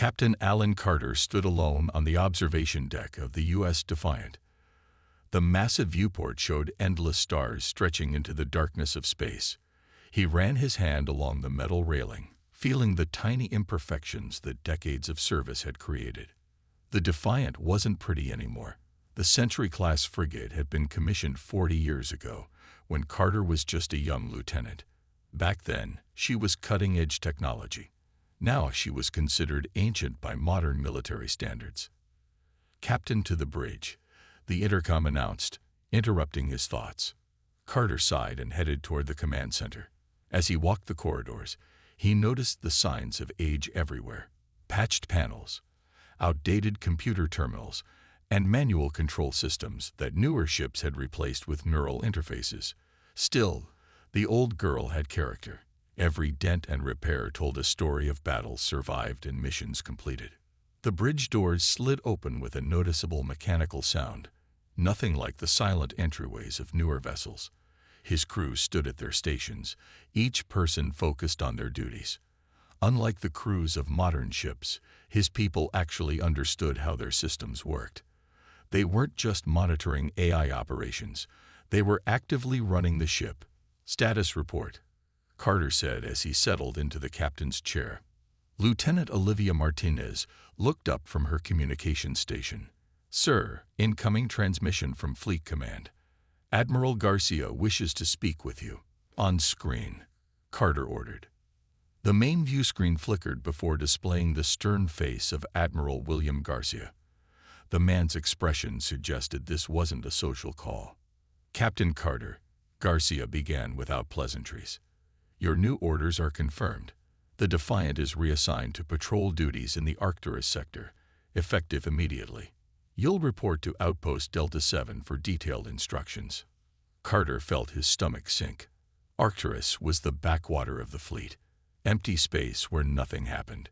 Captain Alan Carter stood alone on the observation deck of the U.S. Defiant. The massive viewport showed endless stars stretching into the darkness of space. He ran his hand along the metal railing, feeling the tiny imperfections that decades of service had created. The Defiant wasn't pretty anymore. The Century-class frigate had been commissioned 40 years ago, when Carter was just a young lieutenant. Back then, she was cutting-edge technology. Now she was considered ancient by modern military standards. "Captain, to the bridge," the intercom announced, interrupting his thoughts. Carter sighed and headed toward the command center. As he walked the corridors, he noticed the signs of age everywhere: patched panels, outdated computer terminals, and manual control systems that newer ships had replaced with neural interfaces. Still, the old girl had character. Every dent and repair told a story of battles survived and missions completed. The bridge doors slid open with a noticeable mechanical sound, nothing like the silent entryways of newer vessels. His crew stood at their stations, each person focused on their duties. Unlike the crews of modern ships, his people actually understood how their systems worked. They weren't just monitoring AI operations, they were actively running the ship. "Status report," Carter said as he settled into the captain's chair. Lieutenant Olivia Martinez looked up from her communications station. "Sir, incoming transmission from Fleet Command. Admiral Garcia wishes to speak with you." "On screen," Carter ordered. The main view screen flickered before displaying the stern face of Admiral William Garcia. The man's expression suggested this wasn't a social call. "Captain Carter," Garcia began without pleasantries, "your new orders are confirmed. The Defiant is reassigned to patrol duties in the Arcturus sector, effective immediately. You'll report to Outpost Delta 7 for detailed instructions." Carter felt his stomach sink. Arcturus was the backwater of the fleet, empty space where nothing happened.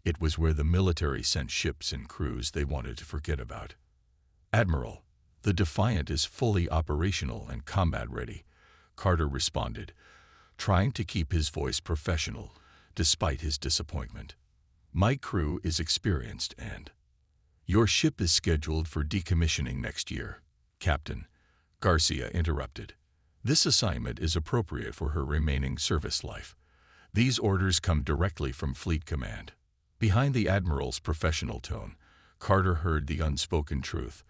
It was where the military sent ships and crews they wanted to forget about. "Admiral, the Defiant is fully operational and combat-ready," Carter responded, trying to keep his voice professional despite his disappointment. "My crew is experienced and—" "Your ship is scheduled for decommissioning next year, Captain," Garcia interrupted. "This assignment is appropriate for her remaining service life. These orders come directly from Fleet Command." Behind the Admiral's professional tone, Carter heard the unspoken truth.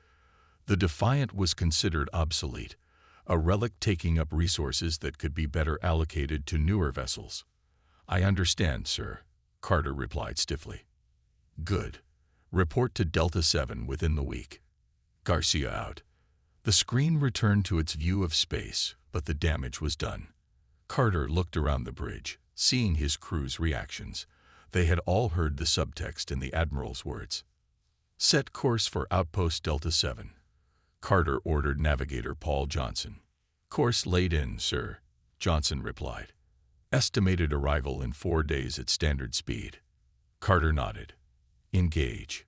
The Defiant was considered obsolete, a relic taking up resources that could be better allocated to newer vessels. "I understand, sir," Carter replied stiffly. "Good. Report to Delta 7 within the week." Garcia out. The screen returned to its view of space, but the damage was done. Carter looked around the bridge, seeing his crew's reactions. They had all heard the subtext in the Admiral's words. "Set course for Outpost Delta 7. Carter ordered Navigator Paul Johnson. "Course laid in, sir," Johnson replied. "Estimated arrival in 4 days at standard speed." Carter nodded. "Engage."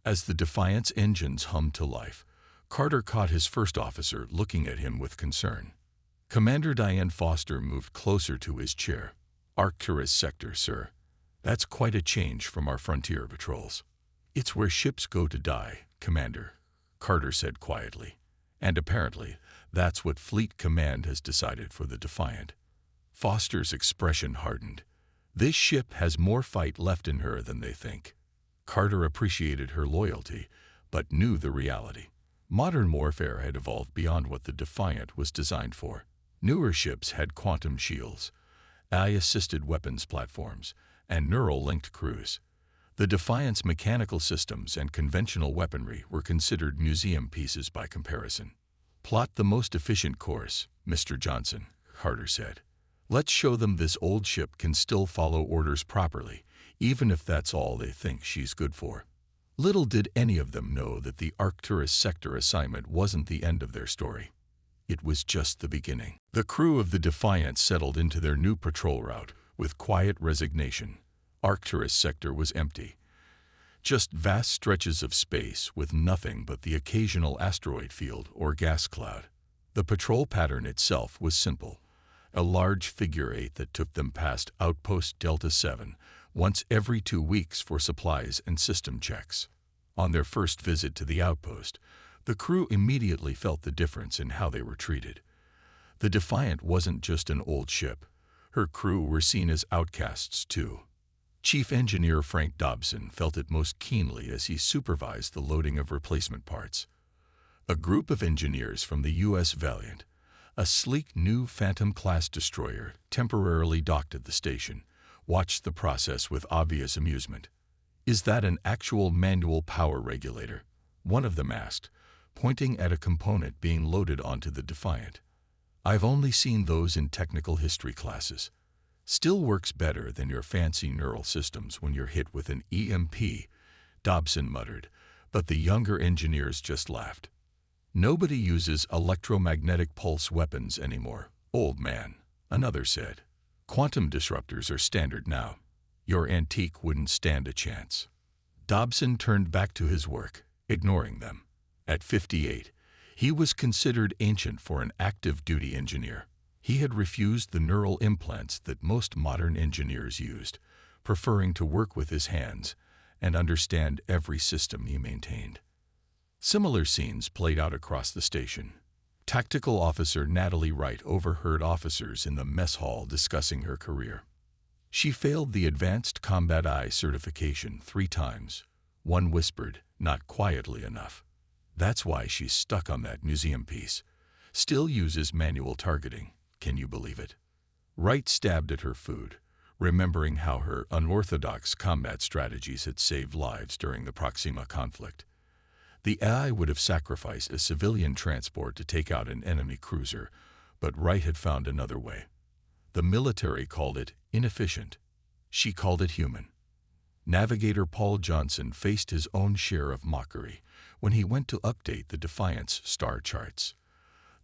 As the Defiant's engines hummed to life, Carter caught his first officer looking at him with concern. Commander Diane Foster moved closer to his chair. "Arcturus sector, sir. That's quite a change from our frontier patrols." "It's where ships go to die, Commander," Carter said quietly. "And apparently, that's what Fleet Command has decided for the Defiant." Foster's expression hardened. "This ship has more fight left in her than they think." Carter appreciated her loyalty, but knew the reality. Modern warfare had evolved beyond what the Defiant was designed for. Newer ships had quantum shields, AI-assisted weapons platforms, and neural-linked crews. The Defiant's mechanical systems and conventional weaponry were considered museum pieces by comparison. "Plot the most efficient course, Mr. Johnson," Carter said. "Let's show them this old ship can still follow orders properly, even if that's all they think she's good for." Little did any of them know that the Arcturus sector assignment wasn't the end of their story. It was just the beginning. The crew of the Defiant settled into their new patrol route with quiet resignation. Arcturus sector was empty. Just vast stretches of space with nothing but the occasional asteroid field or gas cloud. The patrol pattern itself was simple: a large figure 8 that took them past Outpost Delta 7 once every 2 weeks for supplies and system checks. On their first visit to the outpost, the crew immediately felt the difference in how they were treated. The Defiant wasn't just an old ship. Her crew were seen as outcasts too. Chief Engineer Frank Dobson felt it most keenly as he supervised the loading of replacement parts. A group of engineers from the U.S. Valiant, a sleek new Phantom-class destroyer temporarily docked at the station, watched the process with obvious amusement. "Is that an actual manual power regulator?" one of them asked, pointing at a component being loaded onto the Defiant. "I've only seen those in technical history classes. Still works better than your fancy neural systems when you're hit with an EMP," Dobson muttered, but the younger engineers just laughed. "Nobody uses electromagnetic pulse weapons anymore, old man," another said. "Quantum disruptors are standard now. Your antique wouldn't stand a chance." Dobson turned back to his work, ignoring them. At 58, he was considered ancient for an active-duty engineer. He had refused the neural implants that most modern engineers used, preferring to work with his hands and understand every system he maintained. Similar scenes played out across the station. Tactical Officer Natalie Wright overheard officers in the mess hall discussing her career. She failed the Advanced Combat Eye certification 3 times. One whispered, "Not quietly enough." That's why she's stuck on that museum piece. Still uses manual targeting. Can you believe it? Wright stabbed at her food, remembering how her unorthodox combat strategies had saved lives during the Proxima conflict. The AI would have sacrificed a civilian transport to take out an enemy cruiser, but Wright had found another way. The military called it inefficient. She called it human. Navigator Paul Johnson faced his own share of mockery when he went to update the Defiant's star charts.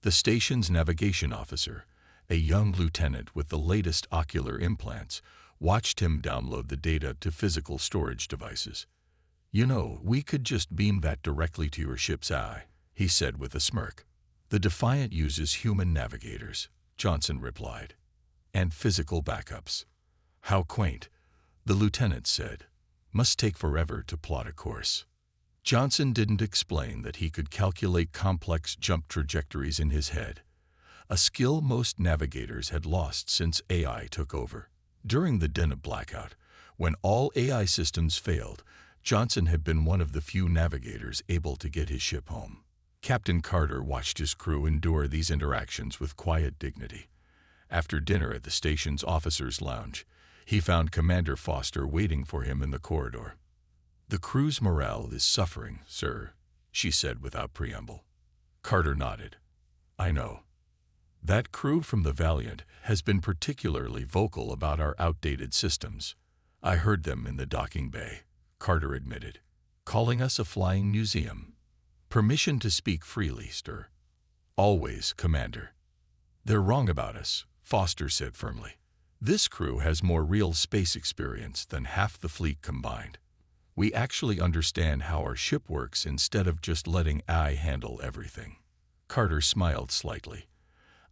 The station's navigation officer, a young lieutenant with the latest ocular implants, watched him download the data to physical storage devices. "You know, we could just beam that directly to your ship's eye," he said with a smirk. "The Defiant uses human navigators," Johnson replied, "and physical backups." "How quaint," the lieutenant said. "Must take forever to plot a course." Johnson didn't explain that he could calculate complex jump trajectories in his head, a skill most navigators had lost since AI took over. During the Den of Blackout, when all AI systems failed, Johnson had been one of the few navigators able to get his ship home. Captain Carter watched his crew endure these interactions with quiet dignity. After dinner at the station's officers' lounge, he found Commander Foster waiting for him in the corridor. "The crew's morale is suffering, sir," she said without preamble. Carter nodded. "I know. That crew from the Valiant has been particularly vocal about our outdated systems. I heard them in the docking bay," Carter admitted, "calling us a flying museum. Permission to speak freely, sir." "Always, Commander." "They're wrong about us," Foster said firmly. "This crew has more real space experience than half the fleet combined. We actually understand how our ship works instead of just letting AI handle everything." Carter smiled slightly.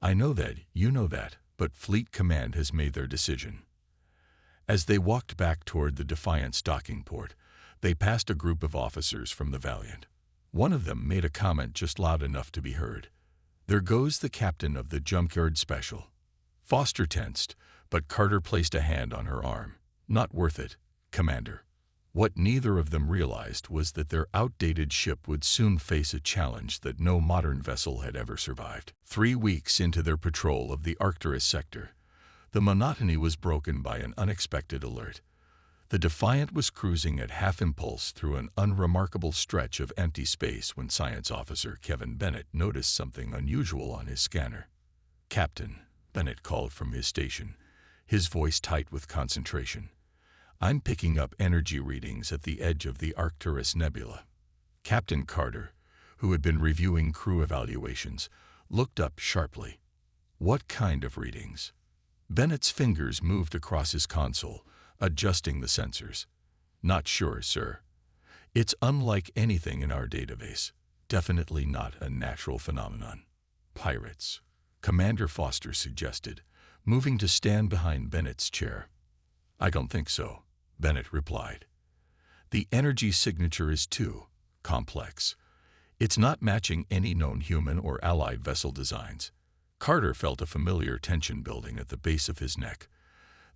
"I know that, you know that, but Fleet Command has made their decision." As they walked back toward the Defiant's docking port, they passed a group of officers from the Valiant. One of them made a comment just loud enough to be heard. "There goes the captain of the junkyard special." Foster tensed, but Carter placed a hand on her arm. "Not worth it, Commander." What neither of them realized was that their outdated ship would soon face a challenge that no modern vessel had ever survived. 3 weeks into their patrol of the Arcturus sector, the monotony was broken by an unexpected alert. The Defiant was cruising at half impulse through an unremarkable stretch of empty space when Science Officer Kevin Bennett noticed something unusual on his scanner. "Captain," Bennett called from his station, his voice tight with concentration, "I'm picking up energy readings at the edge of the Arcturus Nebula." Captain Carter, who had been reviewing crew evaluations, looked up sharply. "What kind of readings?" Bennett's fingers moved across his console, adjusting the sensors. "Not sure, sir. It's unlike anything in our database. Definitely not a natural phenomenon." "Pirates," Commander Foster suggested, moving to stand behind Bennett's chair. "I don't think so. Bennett replied. The energy signature is too complex. It's not matching any known human or allied vessel designs. Carter felt a familiar tension building at the base of his neck,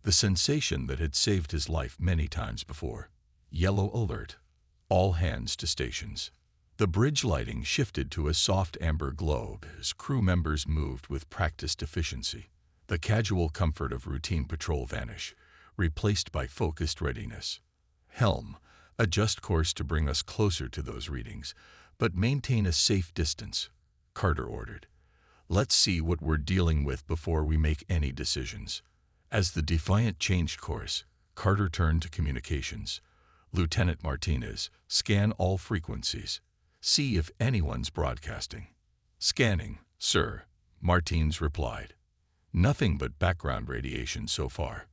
the sensation that had saved his life many times before. Yellow alert. All hands to stations. The bridge lighting shifted to a soft amber glow as crew members moved with practiced efficiency. The casual comfort of routine patrol vanished, replaced by focused readiness. Helm, adjust course to bring us closer to those readings, but maintain a safe distance, Carter ordered. Let's see what we're dealing with before we make any decisions. As the Defiant changed course, Carter turned to communications. Lieutenant Martinez, scan all frequencies. See if anyone's broadcasting. Scanning, sir, Martinez replied. Nothing but background radiation so far.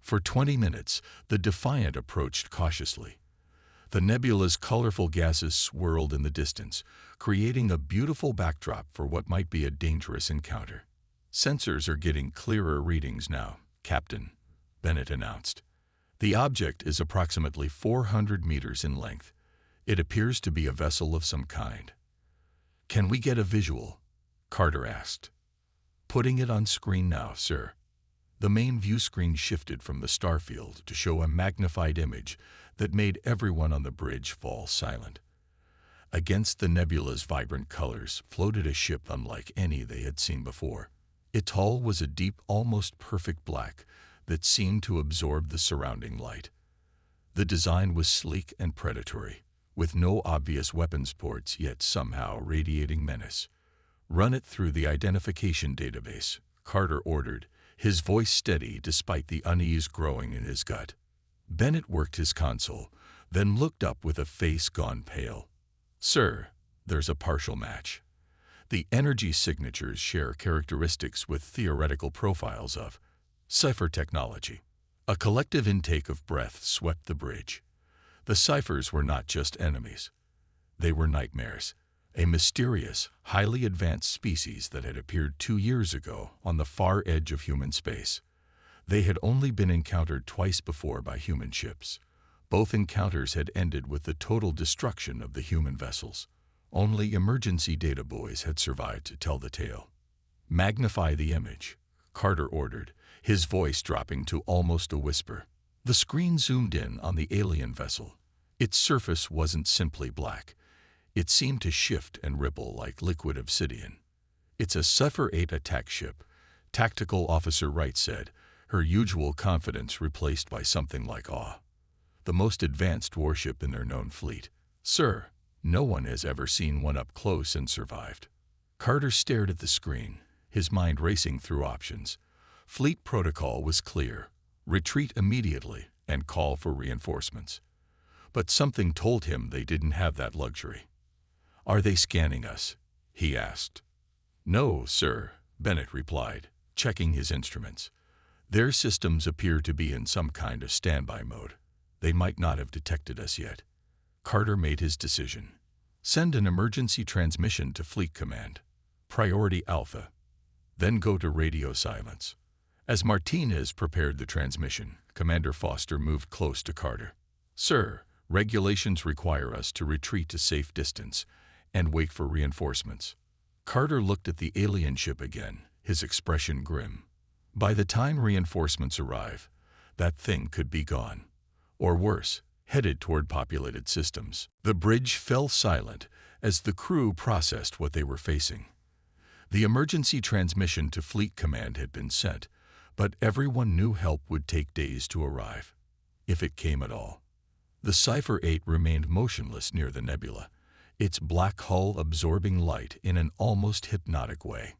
For 20 minutes, the Defiant approached cautiously. The nebula's colorful gases swirled in the distance, creating a beautiful backdrop for what might be a dangerous encounter. Sensors are getting clearer readings now, Captain, Bennett announced. The object is approximately 400 meters in length. It appears to be a vessel of some kind. Can we get a visual? Carter asked. Putting it on screen now, sir. The main view screen shifted from the starfield to show a magnified image that made everyone on the bridge fall silent. Against the nebula's vibrant colors floated a ship unlike any they had seen before. Its hull was a deep, almost perfect black that seemed to absorb the surrounding light. The design was sleek and predatory, with no obvious weapons ports yet somehow radiating menace. Run it through the identification database, Carter ordered, his voice steady despite the unease growing in his gut. Bennett worked his console, then looked up with a face gone pale. Sir, there's a partial match. The energy signatures share characteristics with theoretical profiles of Cypher technology. A collective intake of breath swept the bridge. The Cyphers were not just enemies. They were nightmares, a mysterious, highly advanced species that had appeared 2 years ago on the far edge of human space. They had only been encountered twice before by human ships. Both encounters had ended with the total destruction of the human vessels. Only emergency data buoys had survived to tell the tale. Magnify the image, Carter ordered, his voice dropping to almost a whisper. The screen zoomed in on the alien vessel. Its surface wasn't simply black. It seemed to shift and ripple like liquid obsidian. It's a Sypher-8 attack ship, Tactical Officer Wright said, her usual confidence replaced by something like awe. The most advanced warship in their known fleet. Sir, no one has ever seen one up close and survived. Carter stared at the screen, his mind racing through options. Fleet protocol was clear. Retreat immediately and call for reinforcements. But something told him they didn't have that luxury. Are they scanning us? He asked. No, sir, Bennett replied, checking his instruments. Their systems appear to be in some kind of standby mode. They might not have detected us yet. Carter made his decision. Send an emergency transmission to Fleet Command. Priority Alpha. Then go to radio silence. As Martinez prepared the transmission, Commander Foster moved close to Carter. Sir, regulations require us to retreat to safe distance and wait for reinforcements. Carter looked at the alien ship again, his expression grim. By the time reinforcements arrive, that thing could be gone. Or worse, headed toward populated systems. The bridge fell silent as the crew processed what they were facing. The emergency transmission to Fleet Command had been sent, but everyone knew help would take days to arrive, if it came at all. The Sypher-8 remained motionless near the nebula, its black hull absorbing light in an almost hypnotic way.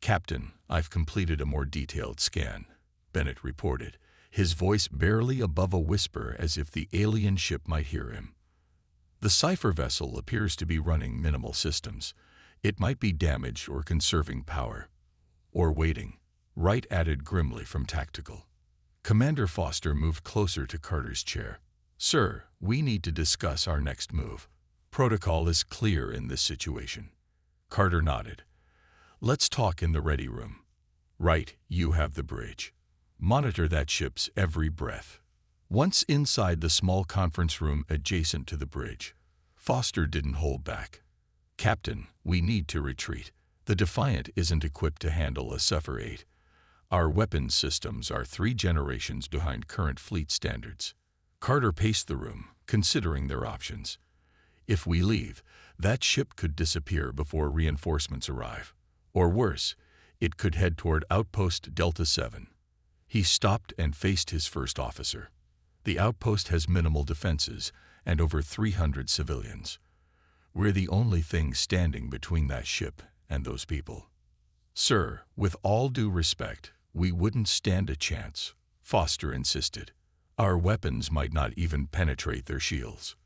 Captain, I've completed a more detailed scan, Bennett reported, his voice barely above a whisper as if the alien ship might hear him. The Cypher vessel appears to be running minimal systems. It might be damaged or conserving power. Or waiting, Wright added grimly from Tactical. Commander Foster moved closer to Carter's chair. Sir, we need to discuss our next move. Protocol is clear in this situation. Carter nodded. Let's talk in the ready room. Wright, you have the bridge. Monitor that ship's every breath. Once inside the small conference room adjacent to the bridge, Foster didn't hold back. "Captain, we need to retreat. The Defiant isn't equipped to handle a Sypher-8. Our weapons systems are 3 generations behind current fleet standards." Carter paced the room, considering their options. If we leave, that ship could disappear before reinforcements arrive. Or worse, it could head toward Outpost Delta 7. He stopped and faced his first officer. "The outpost has minimal defenses and over 300 civilians. We're the only thing standing between that ship and those people." "Sir, with all due respect, we wouldn't stand a chance," Foster insisted. "Our weapons might not even penetrate their shields."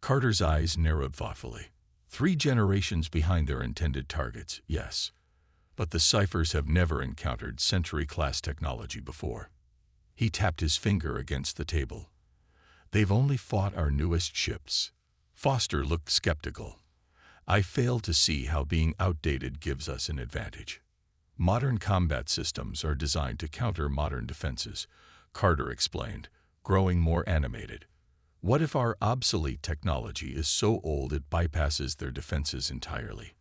Carter's eyes narrowed thoughtfully. 3 generations behind their intended targets, yes. But the Cyphers have never encountered Century-class technology before. He tapped his finger against the table. "They've only fought our newest ships." Foster looked skeptical. "I fail to see how being outdated gives us an advantage." "Modern combat systems are designed to counter modern defenses," Carter explained, growing more animated. "What if our obsolete technology is so old it bypasses their defenses entirely?"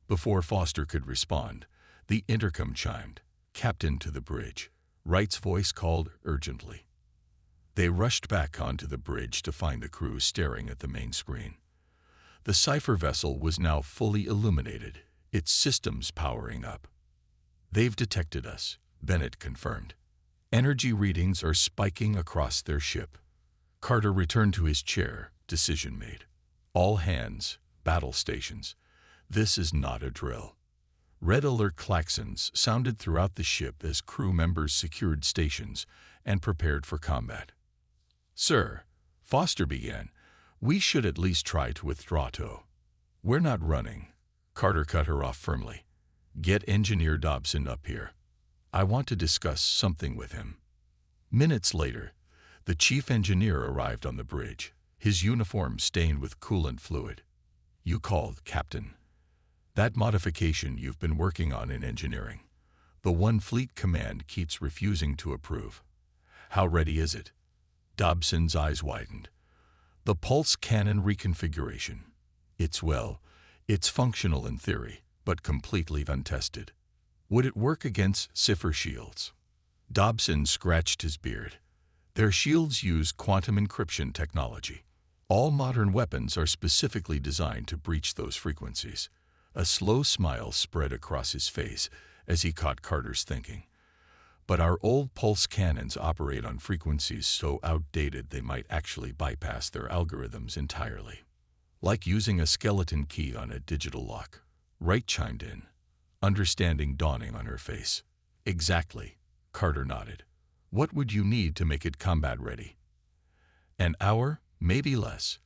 Before Foster could respond, the intercom chimed. "Captain to the bridge," Wright's voice called urgently. They rushed back onto the bridge to find the crew staring at the main screen. The Cypher vessel was now fully illuminated, its systems powering up. "They've detected us," Bennett confirmed. "Energy readings are spiking across their ship." Carter returned to his chair, decision made. "All hands, battle stations. This is not a drill." Red alert klaxons sounded throughout the ship as crew members secured stations and prepared for combat. "Sir," Foster began, "we should at least try to withdraw to." "We're not running," Carter cut her off firmly. "Get Engineer Dobson up here. I want to discuss something with him." Minutes later, the chief engineer arrived on the bridge, his uniform stained with coolant fluid. "You called, Captain. That modification you've been working on in engineering. The one Fleet Command keeps refusing to approve. How ready is it?" Dobson's eyes widened. "The pulse cannon reconfiguration. It's functional in theory, but completely untested." "Would it work against Sypher shields?" Dobson scratched his beard. "Their shields use quantum encryption technology. All modern weapons are specifically designed to breach those frequencies." A slow smile spread across his face as he caught Carter's thinking. "But our old pulse cannons operate on frequencies so outdated they might actually bypass their algorithms entirely. Like using a skeleton key on a digital lock." Wright chimed in, understanding dawning on her face. "Exactly," Carter nodded. "What would you need to make it combat ready?" "An hour, maybe less,"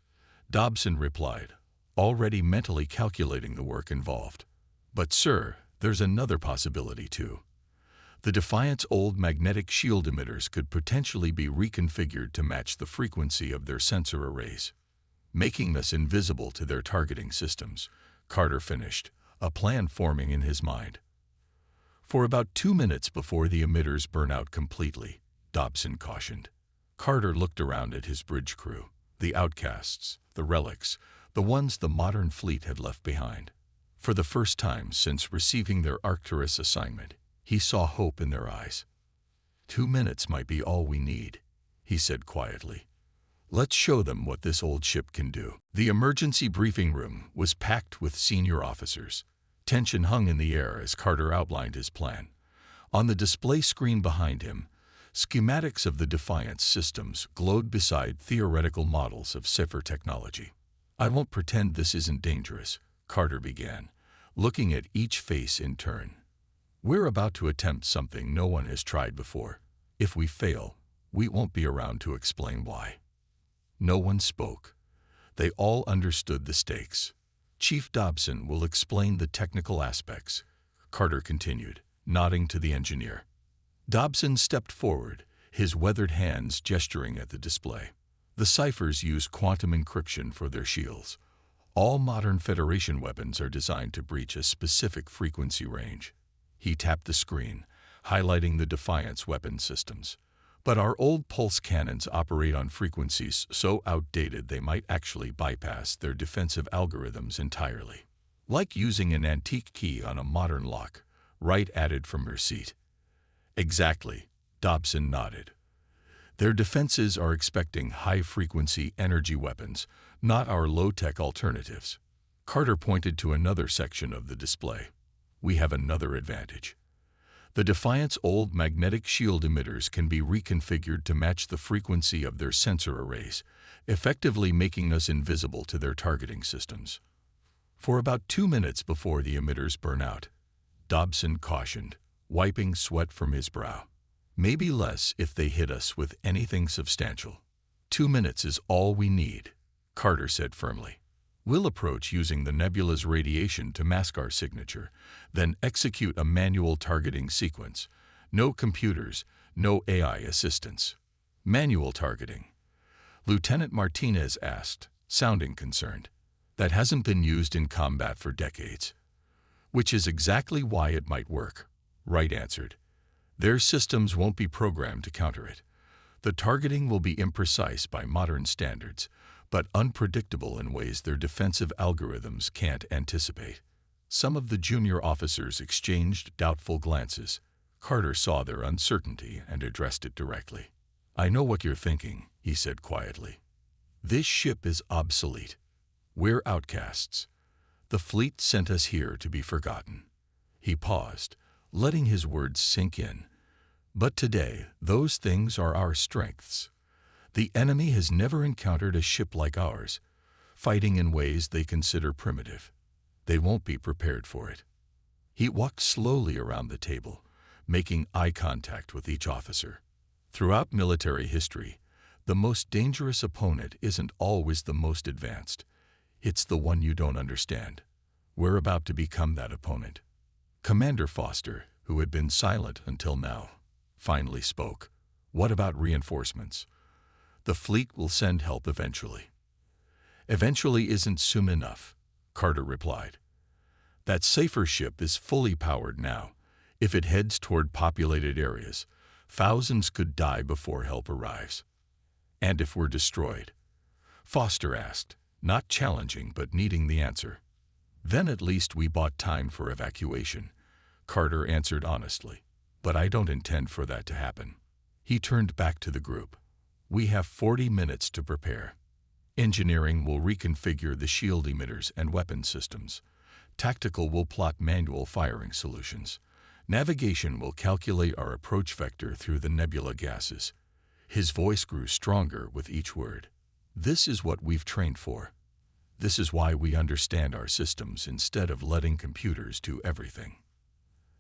Dobson replied, already mentally calculating the work involved. "But sir, there's another possibility too. The Defiant's old magnetic shield emitters could potentially be reconfigured to match the frequency of their sensor arrays, making us invisible to their targeting systems," Carter finished, a plan forming in his mind. "For about 2 minutes before the emitters burn out completely," Dobson cautioned. Carter looked around at his bridge crew, the outcasts, the relics, the ones the modern fleet had left behind. For the first time since receiving their Arcturus assignment, he saw hope in their eyes. 2 minutes might be all we need," he said quietly. "Let's show them what this old ship can do." The emergency briefing room was packed with senior officers. Tension hung in the air as Carter outlined his plan. On the display screen behind him, schematics of the Defiant's systems glowed beside theoretical models of Sypher technology. "I won't pretend this isn't dangerous," Carter began, looking at each face in turn. "We're about to attempt something no one has tried before. If we fail, we won't be around to explain why." No one spoke. They all understood the stakes. "Chief Dobson will explain the technical aspects," Carter continued, nodding to the engineer. Dobson stepped forward, his weathered hands gesturing at the display. "The Cyphers use quantum encryption for their shields. All modern Federation weapons are designed to breach a specific frequency range." He tapped the screen, highlighting the Defiant's weapon systems. But our old pulse cannons operate on frequencies so outdated they might actually bypass their defensive algorithms entirely. Like using an antique key on a modern lock, Wright added from her seat. Exactly, Dobson nodded. Their defenses are expecting high-frequency energy weapons, not our low-tech alternatives. Carter pointed to another section of the display. We have another advantage. The Defiant's old magnetic shield emitters can be reconfigured to match the frequency of their sensor arrays, effectively making us invisible to their targeting systems. For about 2 minutes before the emitters burn out, Dobson cautioned, wiping sweat from his brow. Maybe less if they hit us with anything substantial. 2 minutes is all we need, Carter said firmly. We'll approach using the nebula's radiation to mask our signature, then execute a manual targeting sequence. No computers, no AI assistance. Manual targeting. Lieutenant Martinez asked, sounding concerned. That hasn't been used in combat for decades. Which is exactly why it might work, Wright answered. Their systems won't be programmed to counter it. The targeting will be imprecise by modern standards, but unpredictable in ways their defensive algorithms can't anticipate. Some of the junior officers exchanged doubtful glances. Carter saw their uncertainty and addressed it directly. I know what you're thinking, he said quietly. This ship is obsolete. We're outcasts. The fleet sent us here to be forgotten. He paused, letting his words sink in. But today, those things are our strengths. The enemy has never encountered a ship like ours, fighting in ways they consider primitive. They won't be prepared for it. He walked slowly around the table, making eye contact with each officer. Throughout military history, the most dangerous opponent isn't always the most advanced. It's the one you don't understand. We're about to become that opponent. Commander Foster, who had been silent until now, finally spoke. What about reinforcements? The fleet will send help eventually. Eventually isn't soon enough, Carter replied. That Sypher ship is fully powered now. If it heads toward populated areas, thousands could die before help arrives. And if we're destroyed? Foster asked, not challenging but needing the answer. Then at least we bought time for evacuation, Carter answered honestly. But I don't intend for that to happen. He turned back to the group. We have 40 minutes to prepare. Engineering will reconfigure the shield emitters and weapon systems. Tactical will plot manual firing solutions. Navigation will calculate our approach vector through the nebula gases. His voice grew stronger with each word. This is what we've trained for. This is why we understand our systems instead of letting computers do everything.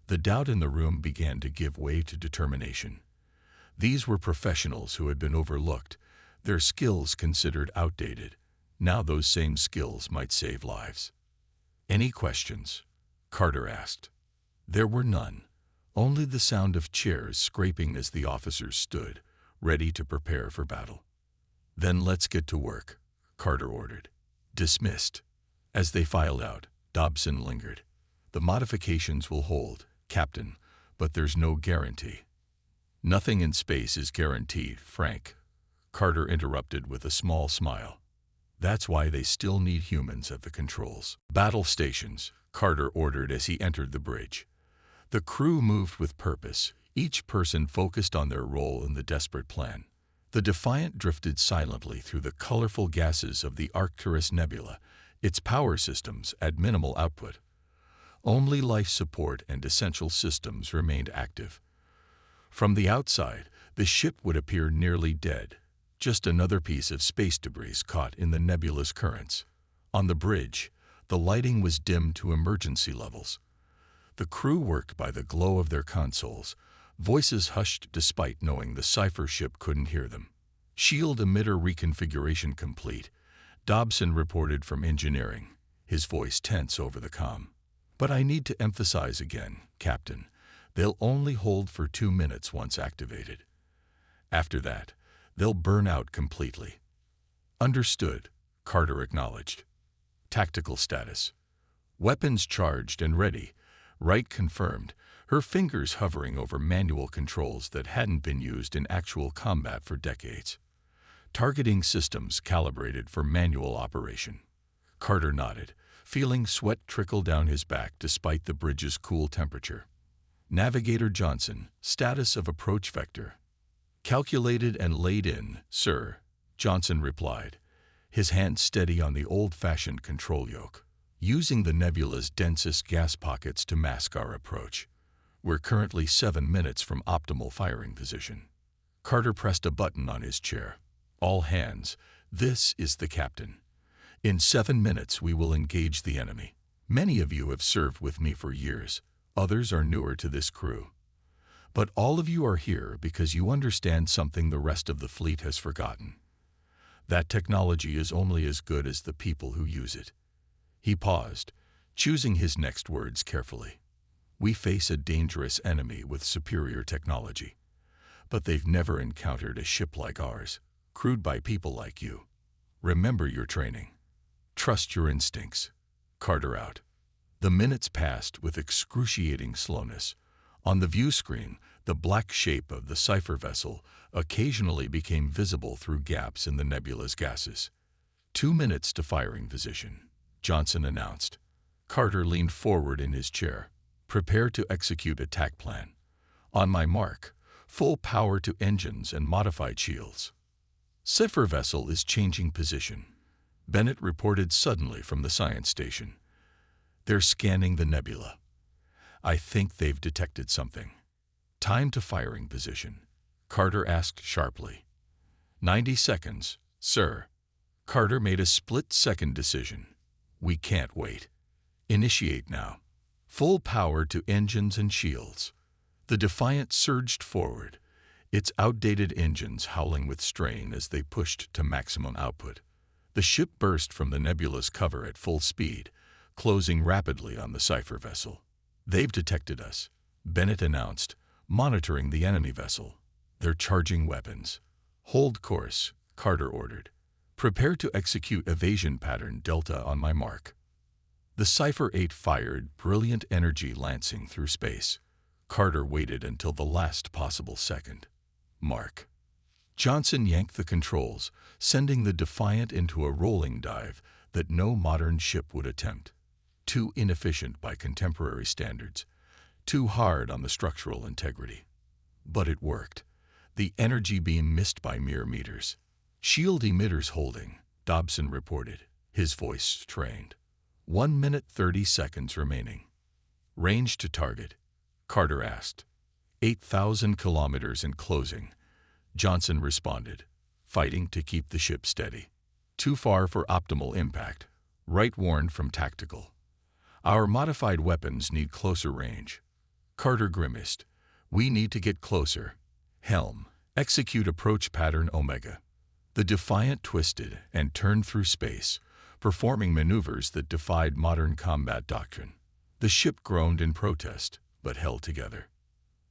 The doubt in the room began to give way to determination. These were professionals who had been overlooked, their skills considered outdated. Now those same skills might save lives. Any questions? Carter asked. There were none, only the sound of chairs scraping as the officers stood, ready to prepare for battle. Then let's get to work, Carter ordered. Dismissed. As they filed out, Dobson lingered. The modifications will hold, Captain, but there's no guarantee. Nothing in space is guaranteed, Frank, Carter interrupted with a small smile. That's why they still need humans at the controls. Battle stations, Carter ordered as he entered the bridge. The crew moved with purpose, each person focused on their role in the desperate plan. The Defiant drifted silently through the colorful gases of the Arcturus Nebula, its power systems at minimal output. Only life support and essential systems remained active. From the outside, the ship would appear nearly dead, just another piece of space debris caught in the nebula's currents. On the bridge, the lighting was dimmed to emergency levels. The crew worked by the glow of their consoles, voices hushed despite knowing the Sypher ship couldn't hear them. Shield emitter reconfiguration complete, Dobson reported from engineering, his voice tense over the comm. But I need to emphasize again, Captain, they'll only hold for 2 minutes once activated. After that, they'll burn out completely. Understood, Carter acknowledged. Tactical status. Weapons charged and ready, Wright confirmed, her fingers hovering over manual controls that hadn't been used in actual combat for decades. Targeting systems calibrated for manual operation. Carter nodded, feeling sweat trickle down his back despite the bridge's cool temperature. Navigator Johnson, status of approach vector. Calculated and laid in, sir, Johnson replied, his hand steady on the old-fashioned control yoke. Using the nebula's densest gas pockets to mask our approach. We're currently 7 minutes from optimal firing position. Carter pressed a button on his chair. All hands, this is the captain. In 7 minutes we will engage the enemy. Many of you have served with me for years. Others are newer to this crew. But all of you are here because you understand something the rest of the fleet has forgotten. That technology is only as good as the people who use it. He paused, choosing his next words carefully. We face a dangerous enemy with superior technology. But they've never encountered a ship like ours, crewed by people like you. Remember your training. Trust your instincts. Carter out. The minutes passed with excruciating slowness. On the view screen, the black shape of the Sypher vessel occasionally became visible through gaps in the nebula's gases. 2 minutes to firing position, Johnson announced. Carter leaned forward in his chair. Prepare to execute attack plan. On my mark, full power to engines and modified shields. Sypher vessel is changing position, Bennett reported suddenly from the science station. They're scanning the nebula. I think they've detected something. Time to firing position, Carter asked sharply. 90 seconds, sir. Carter made a split-second decision. We can't wait. Initiate now. Full power to engines and shields. The Defiant surged forward, its outdated engines howling with strain as they pushed to maximum output. The ship burst from the nebula's cover at full speed, closing rapidly on the Sypher vessel. They've detected us, Bennett announced, monitoring the enemy vessel. They're charging weapons. Hold course, Carter ordered. Prepare to execute evasion pattern Delta on my mark. The Sypher-8 fired brilliant energy lancing through space. Carter waited until the last possible second. Mark. Johnson yanked the controls, sending the Defiant into a rolling dive that no modern ship would attempt. Too inefficient by contemporary standards, too hard on the structural integrity. But it worked. The energy beam missed by mere meters. Shield emitters holding, Dobson reported, his voice strained. 1 minute 30 seconds remaining. Range to target, Carter asked. 8,000 kilometers in closing, Johnson responded, fighting to keep the ship steady. Too far for optimal impact, Wright warned from tactical. Our modified weapons need closer range. Carter grimaced. We need to get closer. Helm, execute approach pattern Omega. The Defiant twisted and turned through space, performing maneuvers that defied modern combat doctrine. The ship groaned in protest, but held together.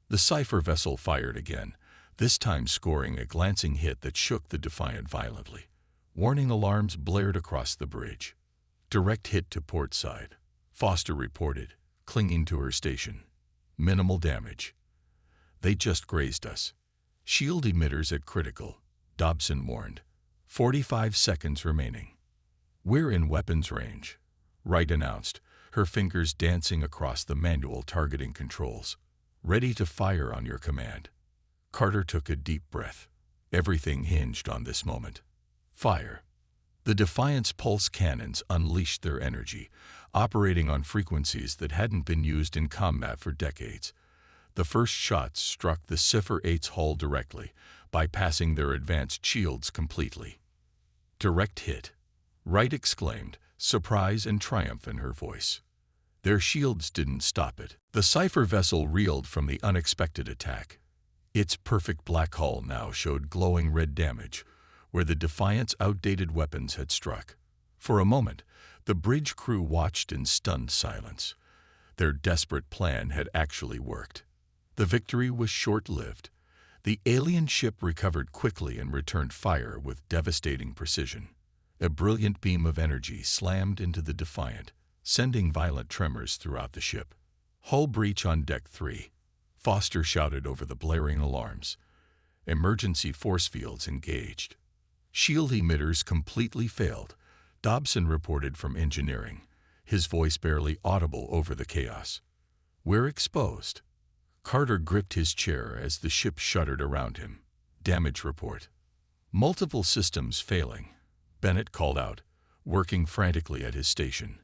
The Sypher vessel fired again, this time scoring a glancing hit that shook the Defiant violently. Warning alarms blared across the bridge. Direct hit to port side, Foster reported, clinging to her station. Minimal damage. They just grazed us. Shield emitters at critical, Dobson warned. 45 seconds remaining. We're in weapons range, Wright announced, her fingers dancing across the manual targeting controls. Ready to fire on your command. Carter took a deep breath. Everything hinged on this moment. Fire. The Defiant's pulse cannons unleashed their energy, operating on frequencies that hadn't been used in combat for decades. The first shots struck the Sypher-8's hull directly, bypassing their advanced shields completely. Direct hit, Wright exclaimed, surprise and triumph in her voice. Their shields didn't stop it. The Sypher vessel reeled from the unexpected attack. Its perfect black hull now showed glowing red damage, where the Defiant's outdated weapons had struck. For a moment, the bridge crew watched in stunned silence. Their desperate plan had actually worked. The victory was short-lived. The alien ship recovered quickly and returned fire with devastating precision. A brilliant beam of energy slammed into the Defiant, sending violent tremors throughout the ship. Hull breach on Deck 3. Foster shouted over the blaring alarms. Emergency force fields engaged. Shield emitters completely failed, Dobson reported from engineering, his voice barely audible over the chaos. We're exposed. Carter gripped his chair as the ship shuddered around him. Damage report. Multiple systems failing, Bennett called out, working frantically at his station.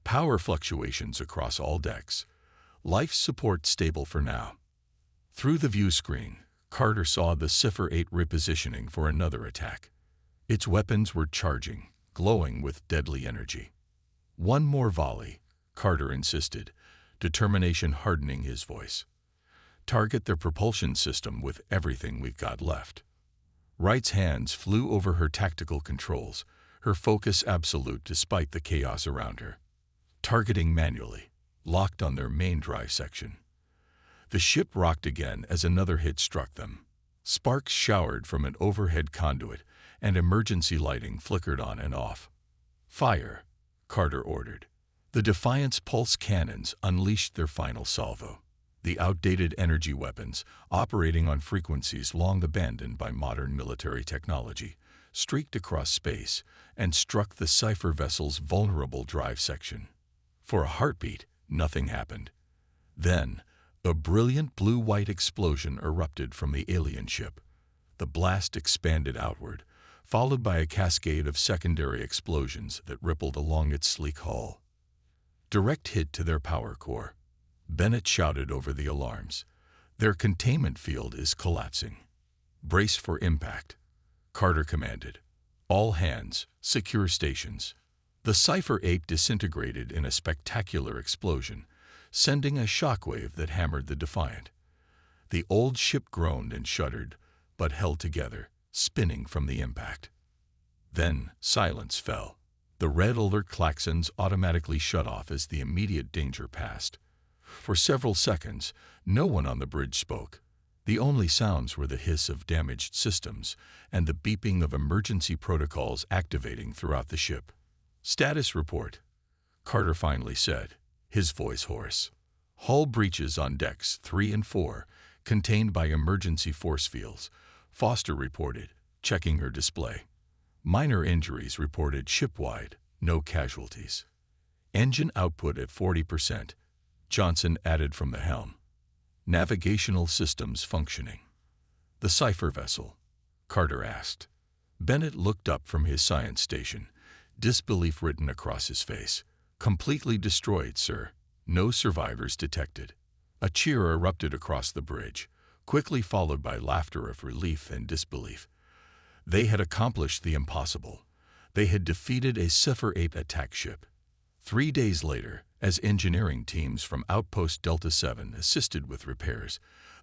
Power fluctuations across all decks. Life support stable for now. Through the view screen, Carter saw the Sypher-8 repositioning for another attack. Its weapons were charging, glowing with deadly energy. One more volley, Carter insisted, determination hardening his voice. Target their propulsion system with everything we've got left. Wright's hands flew over her tactical controls, her focus absolute despite the chaos around her. Targeting manually, locked on their main drive section. The ship rocked again as another hit struck them. Sparks showered from an overhead conduit, and emergency lighting flickered on and off. Fire, Carter ordered. The Defiant's pulse cannons unleashed their final salvo. The outdated energy weapons, operating on frequencies long abandoned by modern military technology, streaked across space and struck the Cypher vessel's vulnerable drive section. For a heartbeat, nothing happened. Then, a brilliant blue-white explosion erupted from the alien ship. The blast expanded outward, followed by a cascade of secondary explosions that rippled along its sleek hull. Direct hit to their power core. Bennett shouted over the alarms. Their containment field is collapsing. Brace for impact, Carter commanded. All hands, secure stations. The Sypher-8 disintegrated in a spectacular explosion, sending a shockwave that hammered the Defiant. The old ship groaned and shuddered, but held together, spinning from the impact. Then silence fell. The red alert klaxons automatically shut off as the immediate danger passed. For several seconds, no one on the bridge spoke. The only sounds were the hiss of damaged systems and the beeping of emergency protocols activating throughout the ship. Status report, Carter finally said, his voice hoarse. Hull breaches on decks 3 and 4, contained by emergency force fields, Foster reported, checking her display. Minor injuries reported shipwide, no casualties. Engine output at 40%, Johnson added from the helm. Navigational systems functioning. The Cypher vessel, Carter asked. Bennett looked up from his science station, disbelief written across his face. Completely destroyed, sir. No survivors detected. A cheer erupted across the bridge, quickly followed by laughter of relief and disbelief. They had accomplished the impossible. They had defeated a Sypher-8 attack ship. 3 days later, as engineering teams from Outpost Delta 7 assisted with repairs,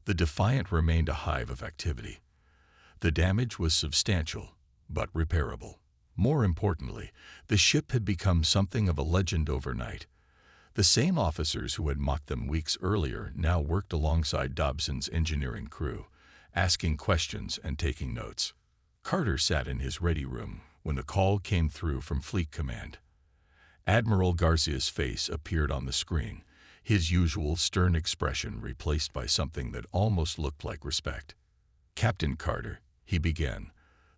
the Defiant remained a hive of activity. The damage was substantial, but repairable. More importantly, the ship had become something of a legend overnight. The same officers who had mocked them weeks earlier now worked alongside Dobson's engineering crew, asking questions and taking notes. Carter sat in his ready room when the call came through from Fleet Command. Admiral Garcia's face appeared on the screen, his usual stern expression replaced by something that almost looked like respect. "Captain Carter," he began,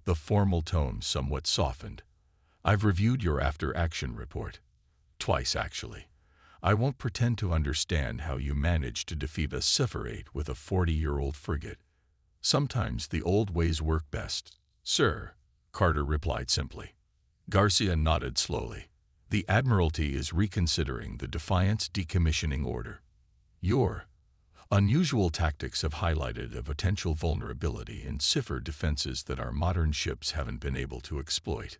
the formal tone somewhat softened. "I've reviewed your after-action report. Twice, actually. I won't pretend to understand how you managed to defeat a Sypher-8 with a 40-year-old frigate. Sometimes the old ways work best, sir," Carter replied simply. Garcia nodded slowly. "The Admiralty is reconsidering the Defiant's decommissioning order. Your unusual tactics have highlighted a potential vulnerability in Cypher defenses that our modern ships haven't been able to exploit.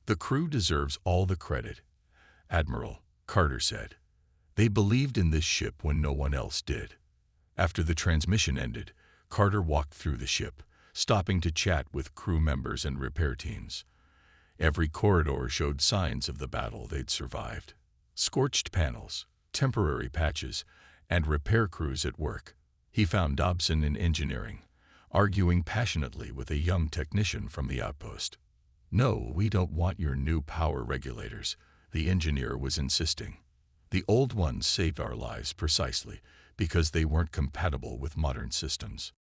The crew deserves all the credit, Admiral," Carter said. "They believed in this ship when no one else did." After the transmission ended, Carter walked through the ship, stopping to chat with crew members and repair teams. Every corridor showed signs of the battle they'd survived. Scorched panels, temporary patches, and repair crews at work. He found Dobson in engineering, arguing passionately with a young technician from the outpost. "No, we don't want your new power regulators," the engineer was insisting. The old ones saved our lives precisely because they weren't compatible with modern systems.